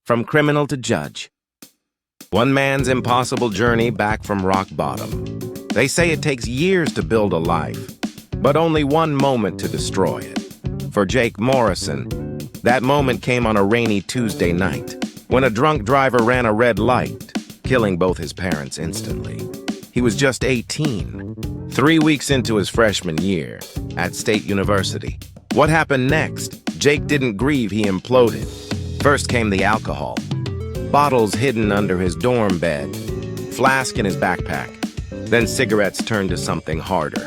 From criminal to judge. One man's impossible journey back from rock bottom. They say it takes years to build a life, but only one moment to destroy it. For Jake Morrison, that moment came on a rainy Tuesday night when a drunk driver ran a red light, killing both his parents instantly. He was just 18, 3 weeks into his freshman year at State University. What happened next? Jake didn't grieve, he imploded. First came the alcohol. Bottles hidden under his dorm bed, flask in his backpack. Then cigarettes turned to something harder.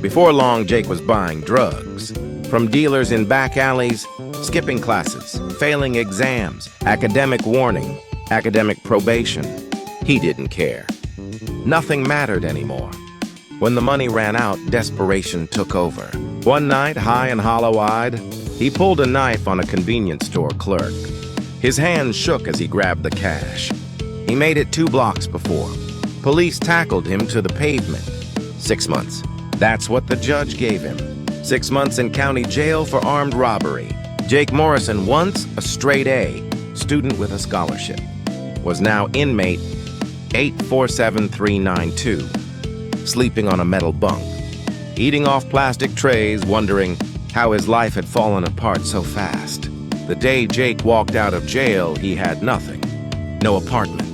Before long, Jake was buying drugs. From dealers in back alleys, skipping classes, failing exams, academic warning, academic probation. He didn't care. Nothing mattered anymore. When the money ran out, desperation took over. One night, high and hollow-eyed, he pulled a knife on a convenience store clerk. His hands shook as he grabbed the cash. He made it 2 blocks before. Police tackled him to the pavement. 6 months. That's what the judge gave him. 6 months in county jail for armed robbery. Jake Morrison, once a straight A, student with a scholarship, was now inmate 847392, sleeping on a metal bunk, eating off plastic trays, wondering how his life had fallen apart so fast. The day Jake walked out of jail, he had nothing. No apartment,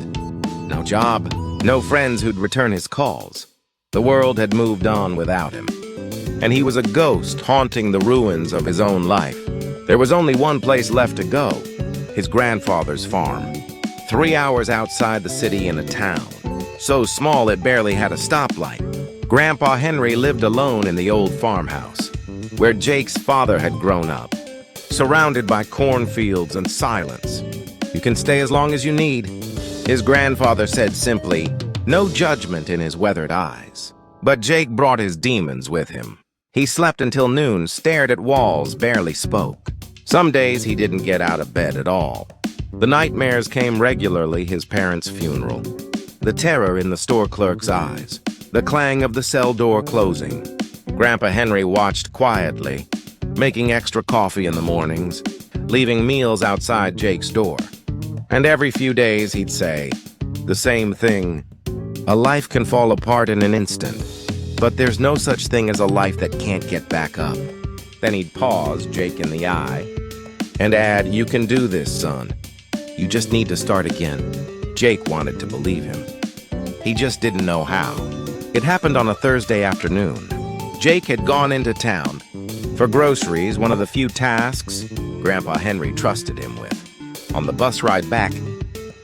no job, no friends who'd return his calls. The world had moved on without him. And he was a ghost haunting the ruins of his own life. There was only one place left to go, his grandfather's farm. 3 hours outside the city in a town, so small it barely had a stoplight. Grandpa Henry lived alone in the old farmhouse, where Jake's father had grown up, surrounded by cornfields and silence. You can stay as long as you need, his grandfather said simply, no judgment in his weathered eyes. But Jake brought his demons with him. He slept until noon, stared at walls, barely spoke. Some days he didn't get out of bed at all. The nightmares came regularly, his parents' funeral. The terror in the store clerk's eyes. The clang of the cell door closing. Grandpa Henry watched quietly, making extra coffee in the mornings, leaving meals outside Jake's door. And every few days he'd say the same thing. A life can fall apart in an instant, but there's no such thing as a life that can't get back up. Then he'd pause Jake in the eye and add, you can do this, son. You just need to start again. Jake wanted to believe him. He just didn't know how. It happened on a Thursday afternoon. Jake had gone into town for groceries, one of the few tasks Grandpa Henry trusted him with. On the bus ride back,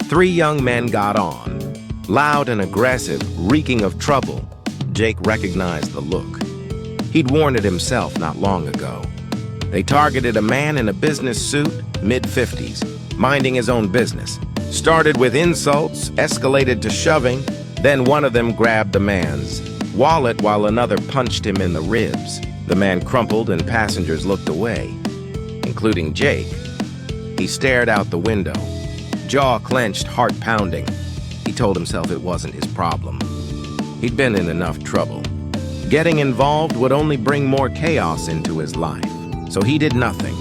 3 young men got on. Loud and aggressive, reeking of trouble. Jake recognized the look. He'd worn it himself not long ago. They targeted a man in a business suit, mid-50s, minding his own business. Started with insults, escalated to shoving, then one of them grabbed the man's wallet while another punched him in the ribs. The man crumpled and passengers looked away, including Jake. He stared out the window, jaw clenched, heart pounding. He told himself it wasn't his problem. He'd been in enough trouble. Getting involved would only bring more chaos into his life, so he did nothing.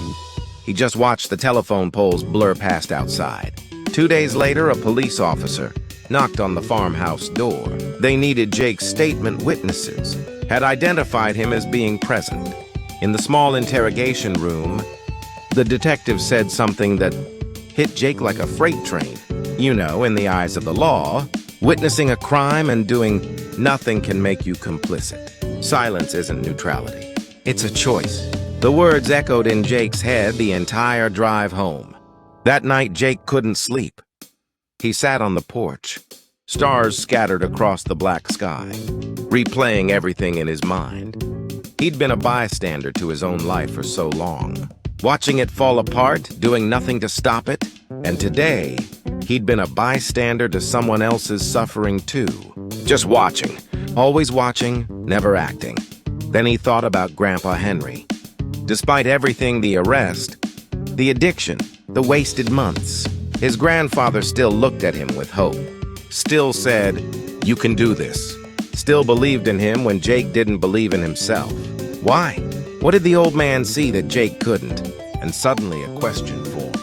He just watched the telephone poles blur past outside. 2 days later, a police officer knocked on the farmhouse door. They needed Jake's statement witnesses, had identified him as being present. In the small interrogation room, the detective said something that hit Jake like a freight train. You know, in the eyes of the law, witnessing a crime and doing nothing can make you complicit. Silence isn't neutrality. It's a choice. The words echoed in Jake's head the entire drive home. That night, Jake couldn't sleep. He sat on the porch, stars scattered across the black sky, replaying everything in his mind. He'd been a bystander to his own life for so long, watching it fall apart, doing nothing to stop it, and today, he'd been a bystander to someone else's suffering too. Just watching, always watching, never acting. Then he thought about Grandpa Henry. Despite everything, the arrest, the addiction, the wasted months, his grandfather still looked at him with hope. Still said, you can do this. Still believed in him when Jake didn't believe in himself. Why? What did the old man see that Jake couldn't? And suddenly a question formed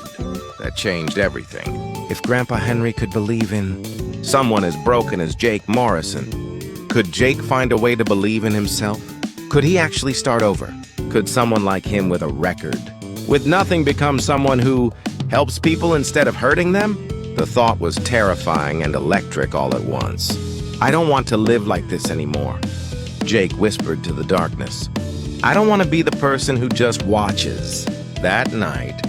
that that changed everything. If Grandpa Henry could believe in someone as broken as Jake Morrison, could Jake find a way to believe in himself? Could he actually start over? Could someone like him with a record, with nothing, become someone who helps people instead of hurting them? The thought was terrifying and electric all at once. I don't want to live like this anymore, Jake whispered to the darkness. I don't want to be the person who just watches. That night,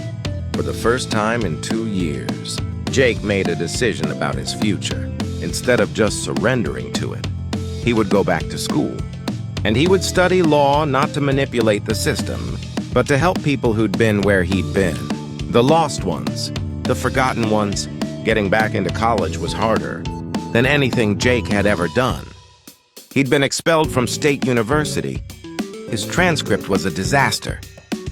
for the first time in 2 years, Jake made a decision about his future. Instead of just surrendering to it, he would go back to school. And he would study law, not to manipulate the system, but to help people who'd been where he'd been. The lost ones, the forgotten ones. Getting back into college was harder than anything Jake had ever done. He'd been expelled from State University. His transcript was a disaster.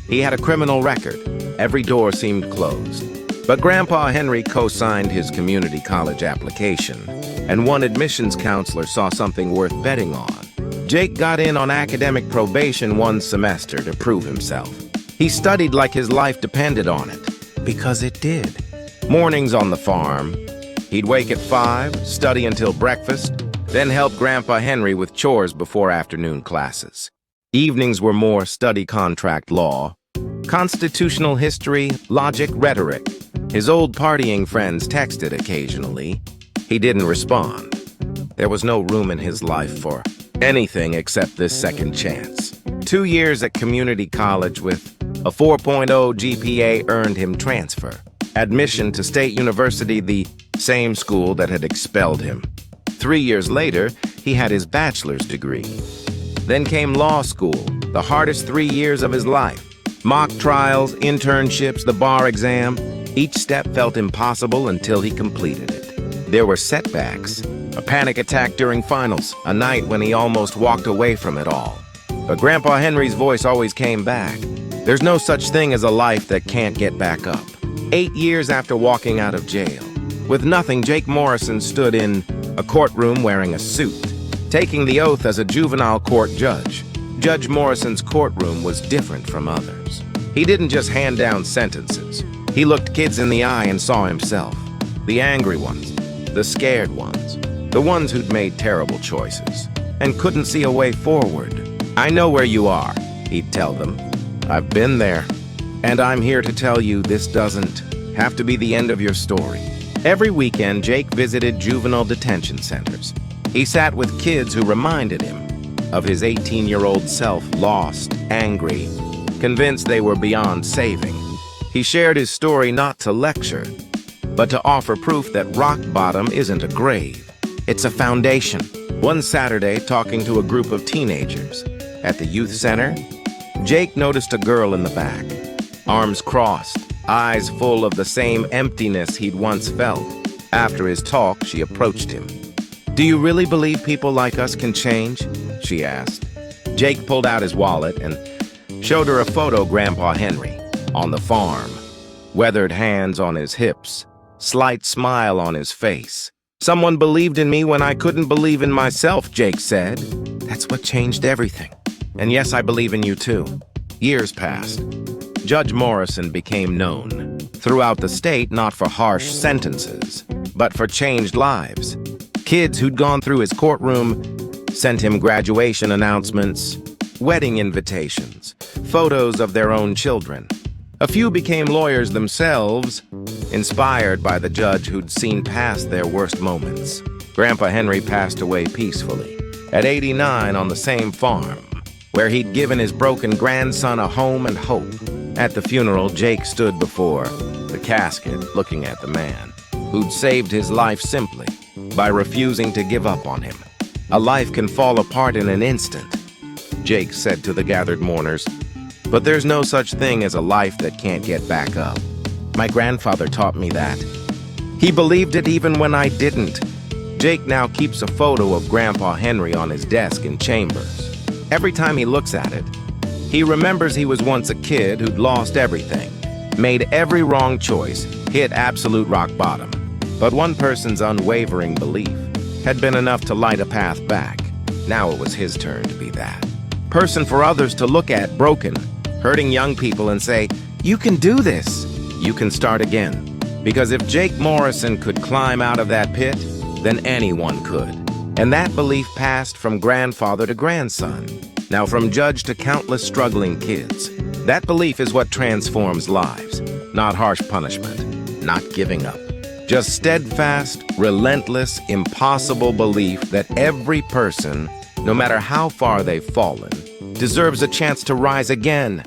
He had a criminal record. Every door seemed closed. But Grandpa Henry co-signed his community college application, and one admissions counselor saw something worth betting on. Jake got in on academic probation one semester to prove himself. He studied like his life depended on it, because it did. Mornings on the farm, he'd wake at 5, study until breakfast, then help Grandpa Henry with chores before afternoon classes. Evenings were more study contract law, constitutional history, logic, rhetoric. His old partying friends texted occasionally. He didn't respond. There was no room in his life for anything except this second chance. 2 years at community college with a 4.0 GPA earned him transfer. Admission to State University, the same school that had expelled him. 3 years later, he had his bachelor's degree. Then came law school, the hardest 3 years of his life. Mock trials, internships, the bar exam. Each step felt impossible until he completed it. There were setbacks, a panic attack during finals, a night when he almost walked away from it all. But Grandpa Henry's voice always came back. There's no such thing as a life that can't get back up. 8 years after walking out of jail, with nothing, Jake Morrison stood in a courtroom wearing a suit, taking the oath as a juvenile court judge. Judge Morrison's courtroom was different from others. He didn't just hand down sentences. He looked kids in the eye and saw himself. The angry ones, the scared ones, the ones who'd made terrible choices and couldn't see a way forward. I know where you are, he'd tell them. I've been there. And I'm here to tell you this doesn't have to be the end of your story. Every weekend, Jake visited juvenile detention centers. He sat with kids who reminded him of his 18-year-old self, lost, angry, convinced they were beyond saving. He shared his story not to lecture, but to offer proof that rock bottom isn't a grave. It's a foundation. One Saturday, talking to a group of teenagers at the youth center, Jake noticed a girl in the back. Arms crossed, eyes full of the same emptiness he'd once felt. After his talk, she approached him. Do you really believe people like us can change? She asked. Jake pulled out his wallet and showed her a photo of Grandpa Henry on the farm. Weathered hands on his hips, slight smile on his face. Someone believed in me when I couldn't believe in myself, Jake said. That's what changed everything. And yes, I believe in you too. Years passed. Judge Morrison became known throughout the state not for harsh sentences, but for changed lives. Kids who'd gone through his courtroom sent him graduation announcements, wedding invitations, photos of their own children. A few became lawyers themselves, inspired by the judge who'd seen past their worst moments. Grandpa Henry passed away peacefully at 89 on the same farm, where he'd given his broken grandson a home and hope. At the funeral, Jake stood before the casket, looking at the man who'd saved his life simply by refusing to give up on him. A life can fall apart in an instant, Jake said to the gathered mourners, but there's no such thing as a life that can't get back up. My grandfather taught me that. He believed it even when I didn't. Jake now keeps a photo of Grandpa Henry on his desk in Chambers. Every time he looks at it, he remembers he was once a kid who'd lost everything, made every wrong choice, hit absolute rock bottom. But one person's unwavering belief had been enough to light a path back. Now it was his turn to be that person for others to look at, broken, hurting young people, and say, you can do this. You can start again. Because if Jake Morrison could climb out of that pit, then anyone could. And that belief passed from grandfather to grandson, now from judge to countless struggling kids. That belief is what transforms lives, not harsh punishment, not giving up. Just steadfast, relentless, impossible belief that every person, no matter how far they've fallen, deserves a chance to rise again